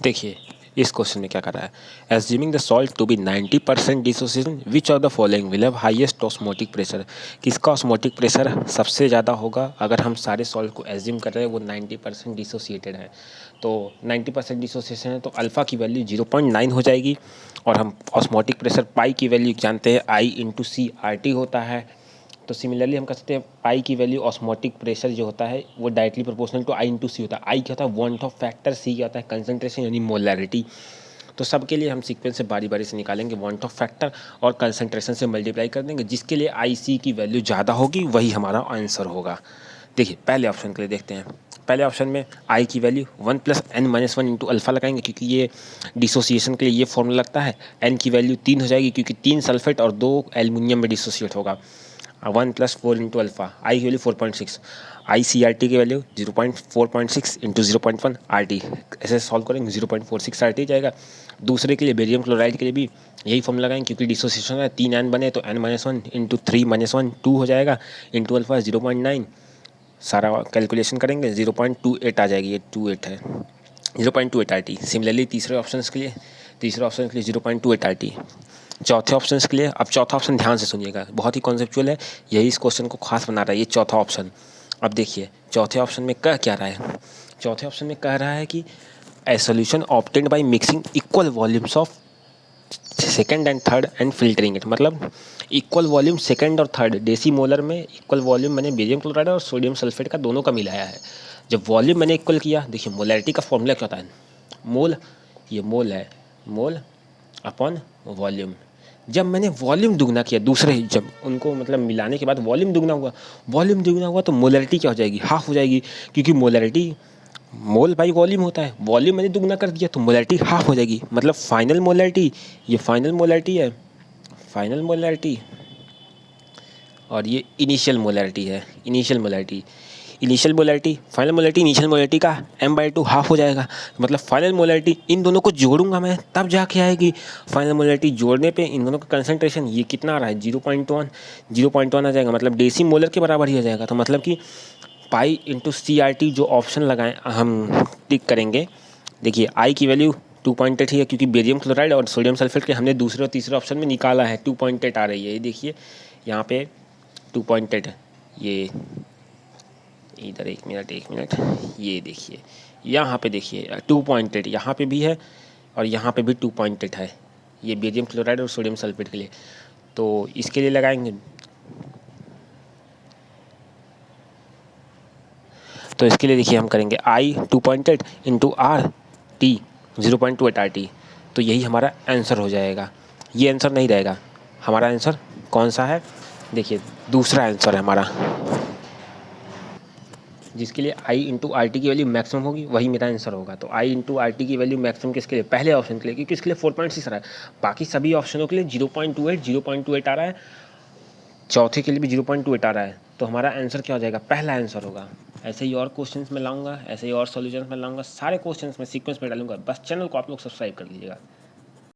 देखिए इस क्वेश्चन में क्या कर रहा है, assuming the salt to be 90% dissociation which of the following will have highest osmotic pressure. किसका ऑस्मोटिक प्रेशर सबसे ज़्यादा होगा? अगर हम सारे सॉल्ट को एज्यूम कर रहे हैं वो 90% डिसोसिएटेड है, तो 90% डिसोसिएशन है तो अल्फ़ा की वैल्यू 0.9 हो जाएगी। और हम ऑस्मोटिक प्रेशर पाई की वैल्यू जानते हैं आई इंटू सी आर टी होता है। तो सिमिलरली हम कह सकते हैं पाई की वैल्यू ऑस्मोटिक प्रेशर जो होता है वो directly proportional to I into C होता है। आई क्या होता है? वांट ऑफ फैक्टर, सी क्या होता है? कंसंट्रेशन यानी मोलैरिटी। तो सबके लिए हम सीक्वेंस से बारी बारी से निकालेंगे, वांट ऑफ फैक्टर और कंसंट्रेशन से मल्टीप्लाई कर देंगे, जिसके लिए आई सी की वैल्यू ज़्यादा होगी वही हमारा आंसर होगा। देखिए पहले ऑप्शन के लिए देखते हैं। पहले ऑप्शन में आई की वैल्यू 1 + n-1 इंटू अल्फ़ा लगाएंगे, क्योंकि ये डिसोसिएशन के लिए ये फॉर्मूला लगता है। एन की वैल्यू 3 हो जाएगी क्योंकि 3 सल्फेट और 2 एल्युमिनियम में डिसोसिएट होगा। 1 + 4 इंटू अल्फ़ा, आई की वैल्यू 4.6, आई सी आर टी की वैल्यू 4.6 इंटू 0.1 आर टी। ऐसे सॉल्व करेंगे 0.46 आर टी जाएगा। दूसरे के लिए बेरियम क्लोराइड के लिए भी यही फॉर्मूला लगाएंगे, क्योंकि डिसोसिएशन है 3 n बने तो n-1 इंटू 3-1 2 हो जाएगा, इंटू अल्फ़ा 0.9। सारा कैलकुलेशन करेंगे 0.28 आ जाएगी, ये 28 है 0.28 आर टी। सिमिलरली तीसरे ऑप्शन के लिए 0.28 आर टी। चौथे ऑप्शन के लिए, अब चौथा ऑप्शन ध्यान से सुनिएगा, बहुत ही कॉन्सेप्चुअल है, यही इस क्वेश्चन को खास बना रहा है ये चौथा ऑप्शन। अब देखिए चौथे ऑप्शन में कह क्या रहा है, चौथे ऑप्शन में कह रहा है कि a solution obtained by mixing equal volumes of second and third and filtering it. मतलब इक्वल वॉल्यूम सेकेंड और थर्ड डेसी मोलर में इक्वल वॉल्यूम मैंने बेरियम क्लोराइड और सोडियम सल्फेट का दोनों का मिलाया है। जब वॉल्यूम मैंने इक्वल किया, देखिए मोलैरिटी का फॉर्मूला क्या होता है? मोल, ये मोल है, मोल अपॉन वॉल्यूम। जब मैंने वॉल्यूम दुगना किया, दूसरे जब उनको मतलब मिलाने के बाद वॉल्यूम दुगना हुआ, वॉल्यूम दुगना हुआ तो मोलैरिटी क्या हो जाएगी? हाफ हो जाएगी, क्योंकि मोलैरिटी मोल बाई वॉल्यूम होता है। वॉल्यूम मैंने दुगना कर दिया तो मोलैरिटी हाफ हो जाएगी। मतलब फाइनल मोलैरिटी, ये फाइनल मोलैरिटी है, फाइनल मोलैरिटी, और ये इनिशियल मोलैरिटी है, initial molarity. Initial molarity, final molarity, initial molarity का m/2 हाफ हो जाएगा। मतलब फाइनल मोलैरिटी, इन दोनों को जोड़ूंगा मैं तब जाके आएगी फाइनल मोलैरिटी। जोड़ने पे इन दोनों का कंसंट्रेशन ये कितना आ रहा है? 0.1 आ जाएगा, मतलब डेसी मोलर के बराबर ही आ जाएगा। तो मतलब कि pi into C R T जो ऑप्शन लगाएं हम टिक करेंगे। देखिए आई की वैल्यू 2.8 ही है, क्योंकि बेरियम क्लोराइड और सोडियम सल्फेट के हमने दूसरे और तीसरे ऑप्शन में निकाला है, 2.8 आ रही है। ये देखिए यहाँ पे 2.8, ये इधर एक मिनट, ये देखिए यहाँ पे देखिए 2.8 यहाँ पे भी है और यहाँ पे भी 2.8 है, ये बेरियम क्लोराइड और सोडियम सल्फेट के लिए। तो इसके लिए लगाएंगे, तो इसके लिए देखिए हम करेंगे आई 2.8 into R T 0.28 R T. तो यही हमारा आंसर हो जाएगा। ये आंसर नहीं रहेगा, हमारा आंसर कौन सा है? देखिए दूसरा आंसर है हमारा, जिसके लिए आई इंटू आर टी की वैल्यू मैक्सिमम होगी वही मेरा आंसर होगा। तो आई इंटू आर टी की वैल्यू मैक्सिमम किसके लिए? पहले ऑप्शन के लिए, क्योंकि इसके लिए 4.6 आ रहा है। बाकी सभी ऑप्शनों के लिए 0.28 आ रहा है, चौथे के लिए भी 0.28 आ रहा है। तो हमारा आंसर क्या हो जाएगा? पहला आंसर होगा। ऐसे ही और क्वेश्चंस में लाऊंगा, ऐसे ही और सॉल्यूशंस में लाऊंगा, सारे क्वेश्चंस में सीक्वेंस में डालूंगा। बस चैनल को आप लोग सब्सक्राइब कर लीजिएगा।